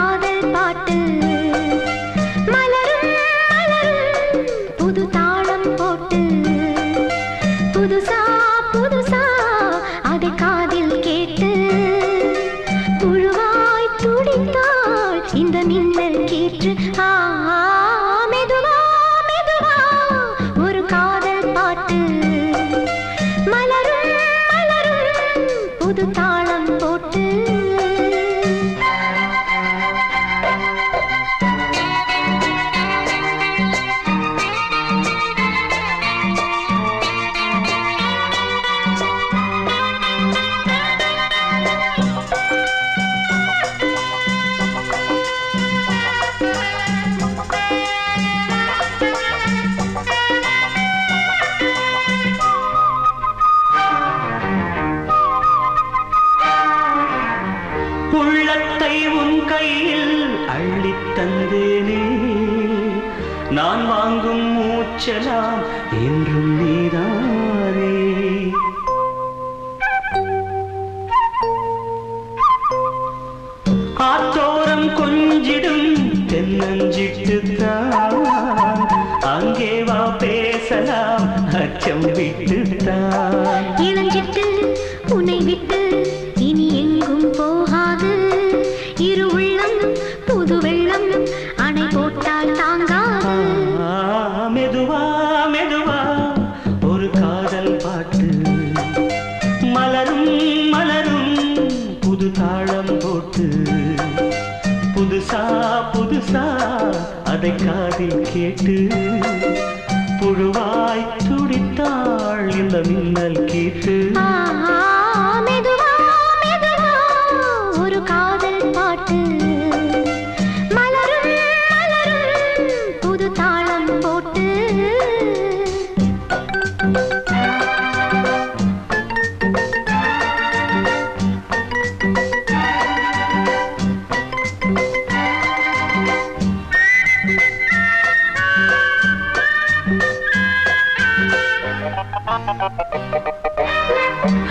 காதல் பாட்டு மலரும் மலரும் புது தாளம் போட்டு புதுசா புதுசா அதை காதில் கேட்டு புழுவாய் துடித்தாள் இந்த மின்னல் கீற்று. மெதுவா மெதுவா ஒரு காதல் பாட்டு மலரும் மலரும் புது தாளம் போட்டு. உள்ளத்தை உன் கையில் அள்ளித் தந்தேனே, நான் வாங்கும் மூச்சலாம் என்றும் நீதானே. ஆத்தோரம் கொஞ்சிடும் தென்னஞ்சிட்டுத்தான், அங்கே வா பேசலாம் அச்சம் விட்டுத்தான். இளஞ்சிட்டு உன்னை விட்டு இனி எங்கும் போகாது, இரு உள்ளம் புது வெள்ளம் அணை போட்டால் தாங்காது. மெதுவா மெதுவா ஒரு காதல் பாட்டு மலரும் மலரும் புது தாளம் போட்டு புதுசா புதுசா அதை காதில் கேட்டு புழுவாய் துடித்தாள் இந்த மின்னல் கீட்டு. மெதுவா மெதுவா ஒரு காதல் பாட்டு மலரும் மலரும் புது தாளம் போட்டு.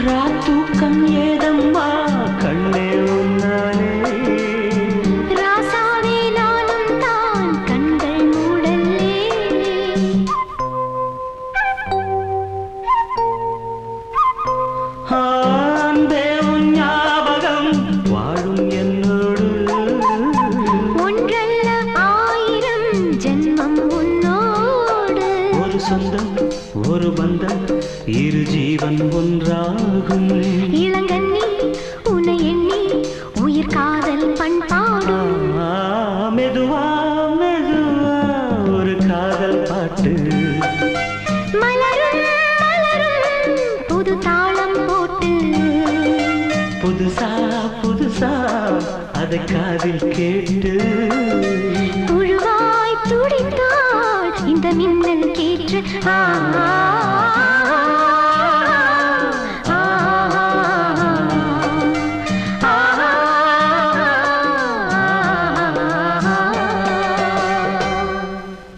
ராத்தூக்கம் ஏதம்மா கண்ணே உன்னாலே, ராசாவே நானும் தான் கண்கள் மூடல்லே. அன்பே உன் ஞாபகம் வாழும் என்னோடு, ஒன்றல்ல ஆயிரம் ஜென்மம் உன்னோடு. ஒரு சொந்தம் ஒரு பந்தம் இரு ஜீவன் ஒன்றாகும். இளங்கண்ணி உன்னை எண்ணி உயிர் காதல் பண்பாடும். மெதுவா மெதுவா ஒரு காதல் பாட்டு மலரும் மலரும் புது தாளம் போட்டு புதுசா புதுசா அதை காதில் கேட்டு புழுவாய் துடித்தாள் இந்த மின்னல் கீற்று.